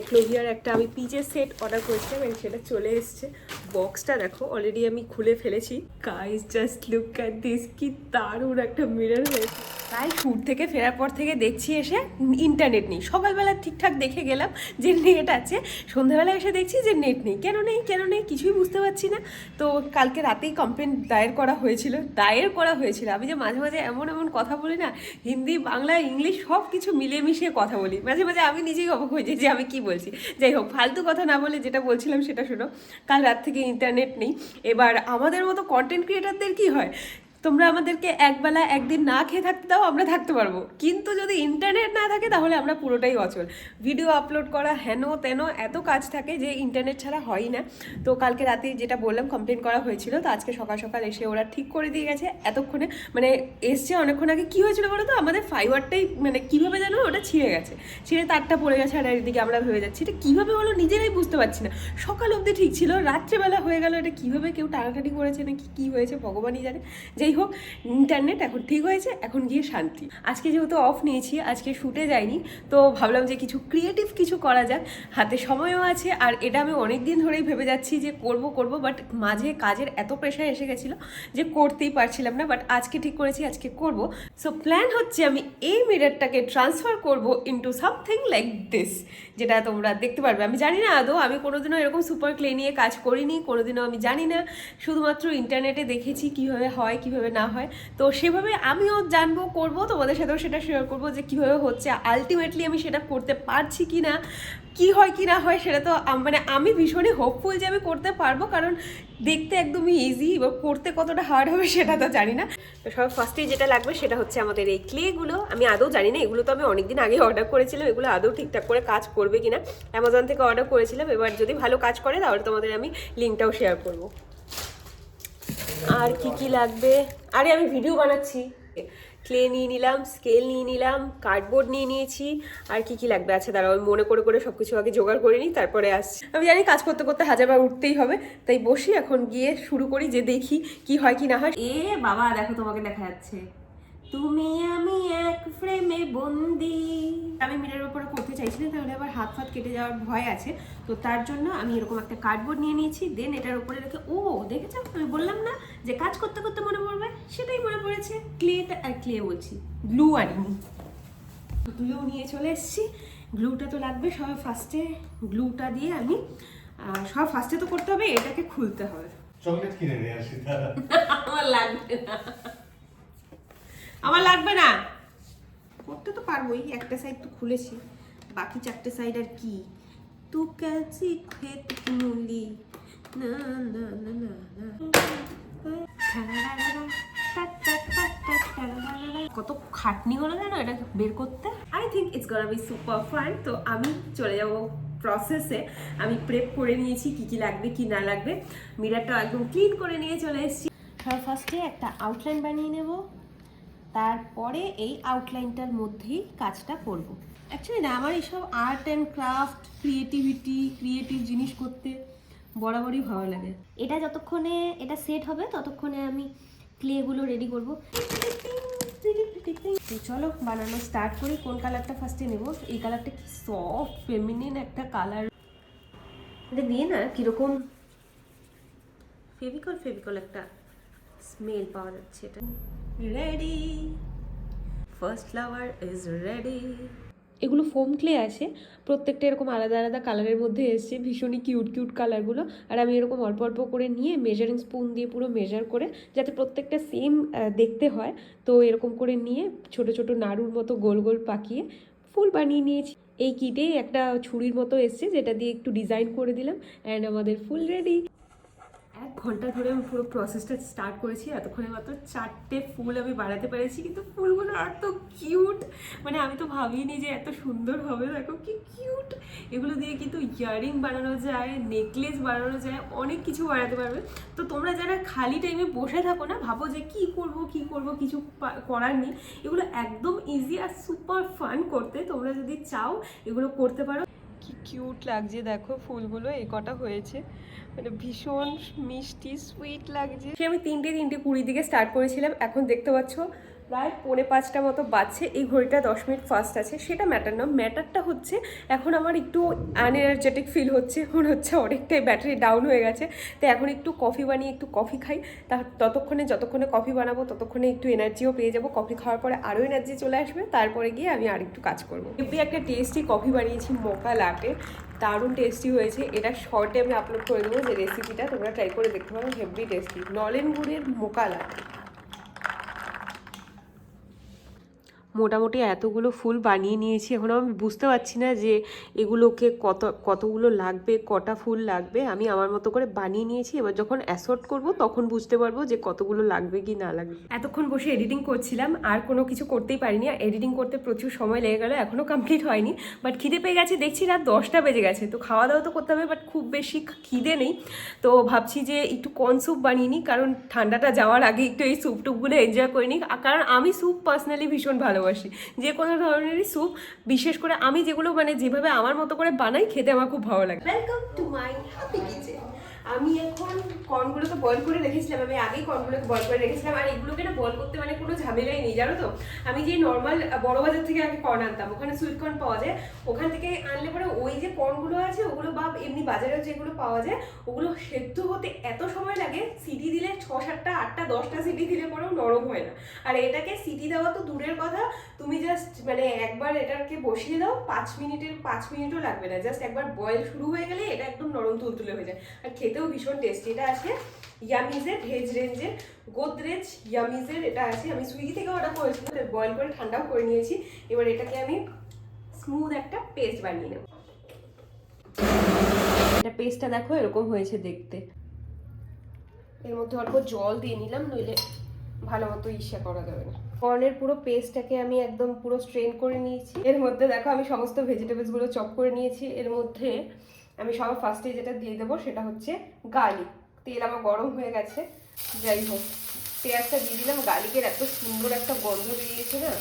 ক্লোভিয়ার একটা আমি পিচের সেট অর্ডার করেছিলাম এবং সেটা চলে এসেছে। বক্সটা দেখো অলরেডি আমি খুলে ফেলেছি। Guys just look at this, কি দারুণ একটা মিরর হয়েছে। তাই শ্যুট থেকে ফেরার পর থেকে দেখছি এসে ইন্টারনেট নেই। সকালবেলা ঠিকঠাক দেখে গেলাম যে নেট আছে, সন্ধ্যাবেলা এসে দেখছি যে নেট নেই। কেন নেই কিছুই বুঝতে পারছি না। তো কালকে রাতেই কমপ্লেন দায়ের করা হয়েছিল। আমি যে মাঝে মাঝে এমন কথা বলি না, হিন্দি বাংলা ইংলিশ সব কিছু মিলেমিশিয়ে কথা বলি। মাঝে মাঝে আমি নিজেই অবাক হয়ে যাই যে আমি কি বলছি। যাই হোক, ফালতু কথা না বলে যেটা বলছিলাম সেটা শোনো। কাল রাত থেকে ইন্টারনেট নেই। এবার আমাদের মতো কন্টেন্ট ক্রিয়েটারদের কি হয়, তোমরা আমাদেরকে একবেলা একদিন না খেয়ে থাকতে দাও, আমরা থাকতে পারবো। কিন্তু যদি ইন্টারনেট না থাকে তাহলে আমরা পুরোটাই অচল। ভিডিও আপলোড করা হেন তেন এত কাজ থাকে যে ইন্টারনেট ছাড়া হয়ই না। তো কালকে রাতে যেটা বললাম কমপ্লেন করা হয়েছিল, তো আজকে সকাল সকাল এসে ওরা ঠিক করে দিয়ে গেছে। এতক্ষণে মানে এসছে অনেকক্ষণ আগে। কী হয়েছিল বলো তো, আমাদের ফাইবারটাই মানে কীভাবে জানো ওটা ছিঁড়ে গেছে, ছিঁড়ে তারটা পড়ে গেছে। আর এদিকে আমরা ভেবে যাচ্ছি এটা কীভাবে হলো নিজেরাই বুঝতে পারছি না। সকাল অবধি ঠিক ছিল, রাত্রেবেলা হয়ে গেল। এটা কীভাবে কেউ টানাটানি করেছে নাকি কী হয়েছে ভগবানই জানে। যাই হোক, ইন্টারনেট এখন ঠিক হয়েছে, এখন গিয়ে শান্তি। আজকে যেহেতু অফ নিয়েছি, আজকে শ্যুটে যাইনি, তো ভাবলাম যে কিছু ক্রিয়েটিভ কিছু করা যাক, হাতে সময়ও আছে। আর এটা আমি অনেক দিন ধরেই ভেবে যাচ্ছি যে করব, বাট মাঝে কাজের এত প্রেশার এসে গেছিলো যে করতেই পারছিলাম না। বাট আজকে ঠিক করেছি আজকে করব। সো প্ল্যান হচ্ছে আমি এই মিররটাকে ট্রান্সফার করব ইনটু সামথিং লাইক দিস, যেটা তোমরা দেখতে পারবে। আমি জানি না আদৌ, আমি কোনোদিনও এরকম সুপার ক্লে নিয়ে কাজ করিনি, কোনোদিনও আমি জানি না। শুধুমাত্র ইন্টারনেটে দেখেছি কীভাবে হয় কীভাবে না হয়। তো সেভাবে আমিও জানবো, করবো, তোমাদের সাথেও সেটা শেয়ার করবো যে কীভাবে হচ্ছে। আলটিমেটলি আমি সেটা করতে পারছি কি না, কী হয় কি না হয়, সেটা তো মানে আমি ভীষণই হোপফুল যে আমি করতে পারবো। কারণ দেখতে একদমই ইজি, এবার করতে কতটা হার্ড হবে সেটা তো জানি না। তো সব ফার্স্টেই যেটা লাগবে সেটা হচ্ছে আমাদের এই ক্লেগুলো। আমি আদৌ জানি না, এগুলো তো আমি অনেকদিন আগে অর্ডার করেছিলাম, এগুলো আদৌ ঠিকঠাক করে কাজ করবে কিনা। অ্যামাজন থেকে অর্ডার করেছিলাম, এবার যদি ভালো কাজ করে তাহলে তোমাদের আমি লিঙ্কটাও শেয়ার করবো। আর কি লাগবে, আরে আমি ভিডিও বানাচ্ছি। ক্লে নিয়ে নিলাম, স্কেল নিয়ে নিলাম, কার্ডবোর্ড নিয়ে নিয়েছি। আর কি লাগবে আছে দাঁড়াও, আমি মনে করে সব কিছু আগে জোগাড় করে নিই, তারপরে আসছি। আমি জানি কাজ করতে করতে হাজারবার উঠতেই হবে, তাই বসি এখন, গিয়ে শুরু করি যে দেখি কি হয় কি না হয়। এ বাবা দেখো, তোমাকে দেখা যাচ্ছে তুমি আমি এক ফ্রেমে বন্দি। আমি মিররের উপরে করতে চাইছি না, তাহলে আবার হাত ফাত কেটে যাওয়ার ভয় আছে। তো তার জন্য আমি এরকম একটা কার্ডবোর্ড নিয়ে নিয়েছি। দেন এটার উপরে রেখে, ও দেখেছো আমি বললাম না যে কাজ করতে করতে মনে পড়বে, সেটাই মনে পড়েছে। ক্লে বলছি, গ্লু আনিনি, গ্লু নিয়ে চলে এসেছি। গ্লুটা তো লাগবে। সব ফার্স্টে গ্লুটা দিয়ে আমি সব ফার্স্টে তো করতে হবে, এটাকে খুলতে হবে। চকলেট কিনে নিয়ে আসি। আমার লাগবে না, করতে তো পারবোই। একটা সাইড তো খুলেছি, বাকি চারটে সাইড আর কি। তু ক্যাসি খেত মুলি না না না না না। কত খাটনি হলো জানো এটা বের করতে। I think it's gonna be super fun. তো আমি চলে যাব প্রসেসে। আমি প্রেপ করে নিয়েছি কি লাগবে কি না লাগবে। মিররটা একদম ক্লিন করে নিয়ে চলে এসেছি। ফার্স্টে একটা আউটলাইন বানিয়ে নেব, তারপরে এই আউটলাইনটার মধ্যেই কাজটা করব। অ্যাকচুয়ালি না, আমার এইসব আর্ট অ্যান্ড ক্রাফট, ক্রিয়েটিভ জিনিস করতে বরাবরই ভালো লাগে। এটা যতক্ষণে এটা সেট হবে ততক্ষণে আমি ক্লেগুলো রেডি করব। চলো বানানো স্টার্ট করি। কোন কালারটা ফার্স্টে নেব? এই কালারটা কি সফট ফেমিনিন একটা কালার। এটা দিয়ে না কীরকম ফেভিকল একটা স্মেল পাওয়া যাচ্ছে। এটা ready, first flower is ready. এগুলো ফোম ক্লে আছে, প্রত্যেকটা এরকম আলাদা আলাদা কালারের মধ্যে এসছে, ভীষণই কিউট কালারগুলো। আর আমি এরকম অল্প অল্প করে নিয়ে মেজারিং স্পুন দিয়ে পুরো মেজার করে, যাতে প্রত্যেকটা সেম দেখতে হয়, তো এরকম করে নিয়ে ছোট ছোট নাড়ুর মতো গোল গোল পাকিয়ে ফুল বানিয়ে নিয়েছি। এই কিটেই একটা ছুরির মতো এসছে, যেটা দিয়ে একটু ডিজাইন করে দিলাম, অ্যান্ড আমাদের ফুল রেডি। 1 ঘন্টা ধরে আমি পুরো প্রসেসটা স্টার্ট করেছি। এতক্ষণে মাত্র 4টে ফুল আমি বানাতে পেরেছি, কিন্তু ফুলগুলো এত কিউট, মানে আমি তো ভাবিনি যে এত সুন্দর হবে। দেখো কি কিউট। এগুলো দিয়ে কিন্তু ইয়াররিং বানানো যায়, নেকলেস বানানো যায়, অনেক কিছু বানাতে পারবে। তো তোমরা যারা খালি টাইমে বসে থাকো না, ভাবো যে কি করব কিছু করার নেই, এগুলো একদম ইজি আর সুপার ফান করতে। তোমরা যদি চাও এগুলো করতে পারো। কি কিউট লাগছে দেখো ফুলগুলো, এ কটা হয়েছে, মানে ভীষণ মিষ্টি সুইট লাগছে। আমি 3টে 20 দিকে স্টার্ট করেছিলাম, এখন দেখতে পাচ্ছ প্রায় 4:45 মতো বাজছে। এই ঘড়িটা 10 মিনিট ফাস্ট আছে, সেটা ম্যাটার না। ম্যাটারটা হচ্ছে এখন আমার একটু আনএনার্জেটিক ফিল হচ্ছে, মনে হচ্ছে অনেকটাই ব্যাটারি ডাউন হয়ে গেছে। তো এখন একটু কফি বানিয়ে একটু কফি খাই, যতক্ষণে কফি বানাবো ততক্ষণে একটু এনার্জিও পেয়ে যাবো। কফি খাওয়ার পরে আরও এনার্জি চলে আসবে, তারপরে গিয়ে আমি আর একটু কাজ করবো। এমনি একটা টেস্টি কফি বানিয়েছি মোকা লাটে, দারুণ টেস্টি হয়েছে। এটা শর্টে আমি আপলোড করে দেবো যে রেসিপিটা, তোমরা ট্রাই করে দেখতে পারো, হেভি টেস্টি। নলেন গুড়ের মোকা লাটে। মোটামুটি এতগুলো ফুল বানিয়ে নিয়েছি। এখন আমি বুঝতে পারছি না যে এগুলোকে কতগুলো লাগবে, কটা ফুল লাগবে। আমি আমার মতো করে বানিয়ে নিয়েছি। এবার যখন অ্যাসর্ট করব তখন বুঝতে পারবো যে কতগুলো লাগবে কি না লাগবে। এতক্ষণ বসে এডিটিং করছিলাম, আর কোনো কিছু করতেই পারিনি। এডিটিং করতে প্রচুর সময় লেগে গেল, এখনও কমপ্লিট হয়নি। বাট খিদে পেয়ে গেছে, দেখছি রাত 10টা বেজে গেছে। তো খাওয়া দাওয়া তো করতে হবে, বাট খুব বেশি খিদে নেই। তো ভাবছি যে একটু কর্ন স্যুপ বানিয়ে নিই, কারণ ঠান্ডাটা যাওয়ার আগে একটু এই স্যুপ টুপগুলো এনজয় করে নিই। কারণ আমি স্যুপ পার্সোনালি ভীষণ ভালোবাসি, যে কোনো ধরনেরই স্যুপ। বিশেষ করে আমি যেগুলো মানে যেভাবে আমার মতো করে বানাই, খেতে আমার খুব ভালো লাগে। Welcome to my happy kitchen. আমি এখন কর্নগুলোকে বয়েল করে রেখেছিলাম, আমি আগেই কর্নগুলোকে বয়েল করে রেখেছিলাম। আর এগুলোকে না বয়েল করতে মানে কোনো ঝামেলাই নেই, জানো তো। আমি যে নর্মাল বড় বাজার থেকে আগে কর্ন আনতাম, ওখানে সুইট কর্ন পাওয়া যায়, ওখান থেকে আনলে পরে ওই যে কর্নগুলো আছে ওগুলো, বা এমনি বাজারেও যেগুলো পাওয়া যায়, ওগুলো সেদ্ধ হতে এত সময় লাগে। সিটি দিলে 6, 7, 8, 10টা সিটি দিলে পরেও নরম হয় না। আর এটাকে সিটি দেওয়া তো দূরের কথা, তুমি জাস্ট মানে একবার এটাকে বসিয়ে দাও, 5 মিনিটও লাগবে না। জাস্ট একবার বয়েল শুরু হয়ে গেলে এটা একদম নরম তুলতুলে হয়ে যায়। আর খেতেও ভীষণ টেস্টি। এটা আছে ইয়ামিজের ভেজ রেঞ্জের, গোদরেজ ইয়ামিজের এটা আছে। আমি সুইগি থেকে অর্ডার করেছিলাম, বয়েল করে ঠান্ডাও করে নিয়েছি। এবার এটাকে আমি স্মুথ একটা পেস্ট বানিয়ে নেব। এটা পেস্টটা দেখো এরকম হয়েছে দেখতে। এর মধ্যে অল্প জল দিয়ে নিলাম, নইলে ভালো মতো ইসা করা যাবে না। কর্নের পুরো পেস্টটাকে আমি একদম পুরো স্ট্রেন করে নিয়েছি। এর মধ্যে দেখো আমি সমস্ত ভেজিটেবলসগুলো চপ করে নিয়েছি। এর মধ্যে আমি সবার ফার্স্টে যেটা দিয়ে দেবো সেটা হচ্ছে গার্লিক। তেল আমার গরম হয়ে গেছে, যাই হোক পেঁয়াজটা দিয়ে দিলাম। গার্লিকের এত সুন্দর একটা গন্ধ বেরিয়েছে না।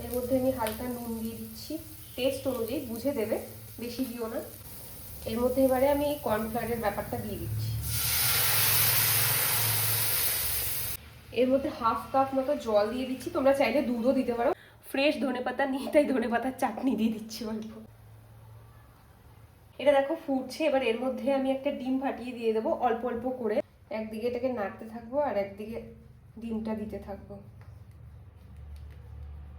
এর মধ্যে আমি হালকা নুন দিয়ে দিচ্ছি, টেস্ট অনুযায়ী বুঝে দেবে, বেশি দিও না। এর মধ্যে এবারে আমি কর্নফ্লাওয়ারের ব্যাপারটা দিয়ে দিচ্ছি। এর মধ্যে 1/2 কাপ মতো জল দিয়ে দিচ্ছি, তোমরা চাইলে দুধও দিতে পারো। ফ্রেশ ধনেপাতা নিয়ে তাই ধনেপাতার চাটনি দিয়ে দিচ্ছি অল্প। এটা দেখো ফুটছে। এবার এর মধ্যে আমি একটা ডিম ফাটিয়ে দিয়ে দেবো অল্প অল্প করে। একদিকে এটাকে নাড়তে থাকবো আর একদিকে ডিমটা দিতে থাকবো।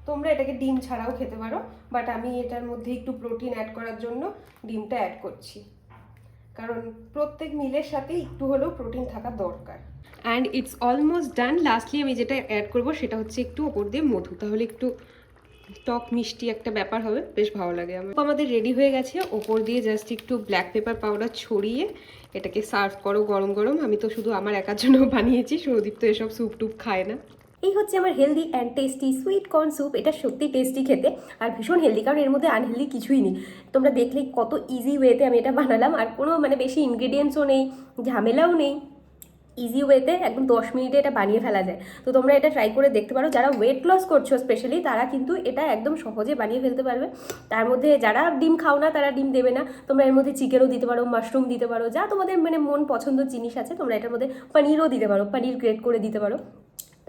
তোমরা এটাকে ডিম ছাড়াও খেতে পারো, বাট আমি এটার মধ্যে একটু প্রোটিন অ্যাড করার জন্য ডিমটা অ্যাড করছি, কারণ প্রত্যেক মিলের সাথে একটু হলেও প্রোটিন থাকা দরকার। And it's almost done. Lastly আমি যেটা অ্যাড করবো সেটা হচ্ছে একটু ওপর দিয়ে মধু, তাহলে একটু টক মিষ্টি একটা ব্যাপার হবে, বেশ ভালো লাগে আমার। আমাদের রেডি হয়ে গেছে। ওপর দিয়ে জাস্ট একটু ব্ল্যাক পেপার পাউডার ছড়িয়ে এটাকে সার্ভ করো গরম গরম। আমি তো শুধু আমার একার জন্য বানিয়েছি, সৌদীপ তো এসব স্যুপ টুপ খায় না। এই হচ্ছে আমার healthy and tasty sweet corn soup. এটা সত্যি টেস্টি খেতে, আর ভীষণ হেলদি, কারণ এর মধ্যে আনহেলদি কিছুই নেই। তোমরা দেখলেই কত ইজি ওয়েতে আমি এটা বানালাম, আর কোনো মানে বেশি ইনগ্রিডিয়েন্টসও নেই, ঝামেলাও নেই। ইজি ওয়েতে একদম 10 মিনিটে এটা বানিয়ে ফেলা যায়। তো তোমরা এটা ট্রাই করে দেখতে পারো। যারা ওয়েট লস করছো স্পেশালি, তারা কিন্তু এটা একদম সহজে বানিয়ে ফেলতে পারবে। তার মধ্যে যারা ডিম খাও না তারা ডিম দেবে না, তোমরা এর মধ্যে চিকেনও দিতে পারো, মাশরুম দিতে পারো, যা তোমাদের মানে মন পছন্দের জিনিস আছে। তোমরা এটার মধ্যে পনিরও দিতে পারো, পনির গ্রেট করে দিতে পারো।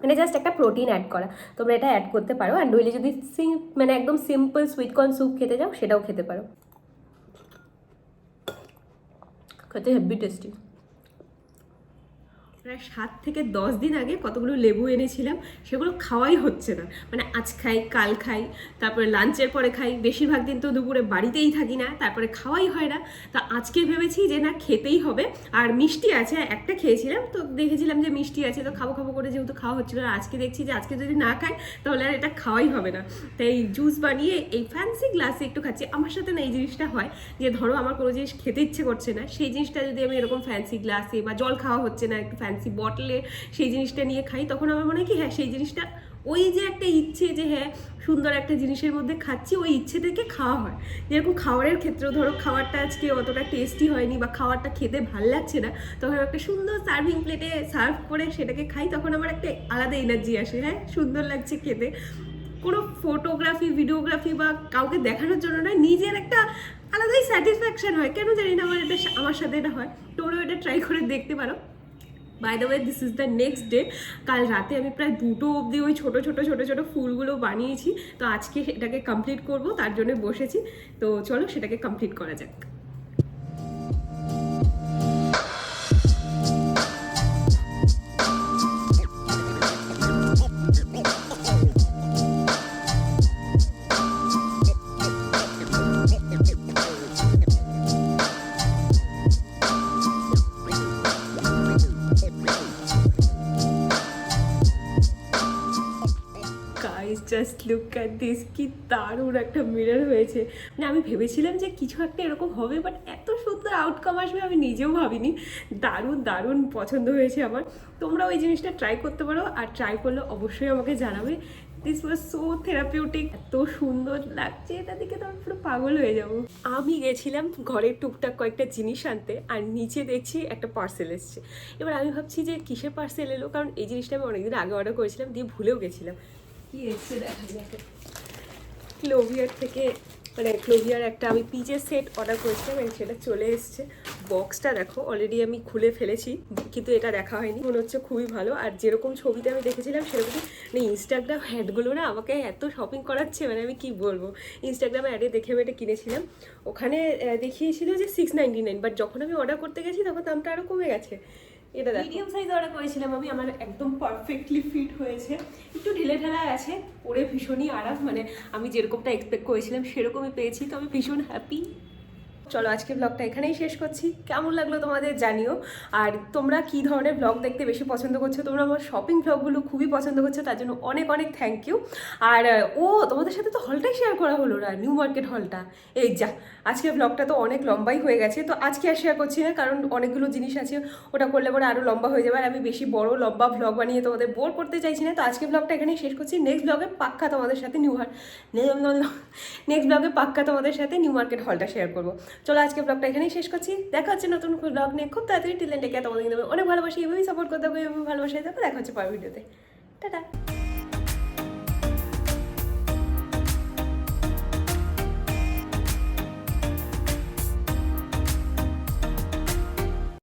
মানে জাস্ট একটা প্রোটিন অ্যাড করা, তোমরা এটা অ্যাড করতে পারো। আর নইলে যদি মানে একদম সিম্পল সুইট কর্ন স্যুপ খেতে যাও, সেটাও খেতে পারো। খেতে হেভি টেস্টি। প্রায় 7 থেকে 10 দিন আগে কতগুলো লেবু এনেছিলাম, সেগুলো খাওয়াই হচ্ছে না। মানে আজ খাই, কাল খাই, তারপরে লাঞ্চের পরে খাই, বেশিরভাগ দিন তো দুপুরে বাড়িতেই থাকি না, তারপরে খাওয়াই হয় না। তা আজকে ভেবেছি যে না, খেতেই হবে। আর মিষ্টি আছে, একটা খেয়েছিলাম তো দেখেছিলাম যে মিষ্টি আছে, তো খাবো খাবো করে যেহেতু খাওয়া হচ্ছিল। আর আজকে দেখছি যে আজকে যদি না খাই তাহলে আর এটা খাওয়াই হবে না। তাই জুস বানিয়ে এই ফ্যান্সি গ্লাসে একটু খাচ্ছি। আমার সাথে না এই জিনিসটা হয় যে ধরো আমার কোনো জিনিস খেতে ইচ্ছে করছে না, সেই জিনিসটা যদি আমি এরকম ফ্যান্সি গ্লাসে, বা জল খাওয়া হচ্ছে না একটু ফ্যান্সি বটলে, সেই জিনিসটা নিয়ে খাই, তখন আমার মনে হয় কি হ্যাঁ সেই জিনিসটা, ওই যে একটা ইচ্ছে যে হ্যাঁ সুন্দর একটা জিনিসের মধ্যে খাচ্ছি, ওই ইচ্ছে থেকে খাওয়া হয়। যেরকম খাবারের ক্ষেত্রেও ধরো খাবারটা আজকে অতটা টেস্টি হয়নি, বা খাবারটা খেতে ভাল লাগছে না, তখন একটা সুন্দর সার্ভিং প্লেটে সার্ভ করে সেটাকে খাই, তখন আমার একটা আলাদা এনার্জি আসে, হ্যাঁ সুন্দর লাগছে খেতে। কোনো ফটোগ্রাফি, ভিডিওগ্রাফি বা কাউকে দেখানোর জন্য নয়, নিজের একটা আলাদাই স্যাটিসফ্যাকশন হয়। কেন জানি না আমার সাথে এটা হয়। তোমরাও এটা ট্রাই করে দেখতে পারো। By the way this is the next day. কাল রাতে আমি প্রায় 2টো অবধি ওই ছোটো ছোটো ছোটো ছোটো ফুলগুলো বানিয়েছি। তো আজকে সেটাকে কমপ্লিট করব, তার জন্য বসেছি। তো চলো সেটাকে কমপ্লিট করা যাক। Guys just look at this, কি দারুণ একটা মিরর হয়েছে। মানে আমি ভেবেছিলাম যে কিছু একটা এরকম হবে, বাট এত সুন্দর আউটকাম আসবে আমি নিজেও ভাবিনি। দারুণ দারুণ পছন্দ হয়েছে আমার। তোমরা ওই জিনিসটা ট্রাই করতে পারো, আর ট্রাই করলে অবশ্যই আমাকে জানাবে। দিস ওয়াজ সো থেরাপিউটিক, এত সুন্দর লাগছে, এটা দেখে তো আমি পুরো পাগল হয়ে যাব। আমি গেছিলাম ঘরের টুকটাক কয়েকটা জিনিস আনতে, আর নিচে দেখছি একটা পার্সেল এসছে। এবার আমি ভাবছি যে কিসের পার্সেল এলো, কারণ এই জিনিসটা আমি অনেকদিন আগে অর্ডার করেছিলাম, দিয়ে ভুলেও গেছিলাম। কি এসছে দেখা যাক। ক্লোভিয়ার থেকে, মানে ক্লোভিয়ার একটা আমি পিজের সেট অর্ডার করেছিলাম এবং সেটা চলে এসছে। বক্সটা দেখো অলরেডি আমি খুলে ফেলেছি, কিন্তু এটা দেখা হয়নি। মনে হচ্ছে খুবই ভালো, আর যেরকম ছবিতে আমি দেখেছিলাম সেরকমই। মানে ইনস্টাগ্রাম অ্যাডগুলো না আমাকে এত শপিং করাচ্ছে, মানে আমি কি বলবো। ইনস্টাগ্রামে অ্যাডে দেখে আমি এটা কিনেছিলাম, ওখানে দেখিয়েছিল যে 699, বাট যখন আমি অর্ডার করতে গেছি তখন দামটা আরও কমে গেছে। এটা মিডিয়াম সাইজ অর্ডার করেছিলাম আমি, আমার একদম পারফেক্টলি ফিট হয়েছে। একটু ঢিলে ঢালা আছে, পরে ভীষণই আরাম। মানে আমি যেরকমটা এক্সপেক্ট করেছিলাম সেরকমই পেয়েছি, তো আমি ভীষণ হ্যাপি। চলো আজকে ব্লগটা এখানেই শেষ করছি। কেমন লাগলো তোমাদের জানিও। আর তোমরা কী ধরনের ব্লগ দেখতে বেশি পছন্দ করছো, তোমরা আমার শপিং ব্লগগুলো খুবই পছন্দ করছো, তার জন্য অনেক অনেক থ্যাংক ইউ। আর তোমাদের সাথে তো হলটাই শেয়ার করা হলো না, নিউ মার্কেট হলটা। এই যা, আজকের ব্লগটা তো অনেক লম্বাই হয়ে গেছে, তো আজকে আর শেয়ার করছি না, কারণ অনেকগুলো জিনিস আছে, ওটা করলে পরে আরও লম্বা হয়ে যাবে। আর আমি বেশি বড় লম্বা ব্লগ বানিয়ে তোমাদের বোর করতে চাইছি না, তো আজকে ব্লগটা এখানেই শেষ করছি। নেক্সট ব্লগে পাক্কা তোমাদের সাথে তোমাদের সাথে নিউ মার্কেট হলটা শেয়ার করবো। চলো আজকে ব্লগটা এখানেই শেষ করছি। দেখা হচ্ছে নতুন ব্লগ নিয়ে খুব তাড়াতাড়ি। টিল দেন টেক কেয়ার, তোমাদের কিন্তু অনেক ভালোবাসি, এভাবেই সাপোর্ট করতে হবে, এভাবে ভালোবাসায় থাকো। দেখা হচ্ছে পরের ভিডিওতে। টাটা।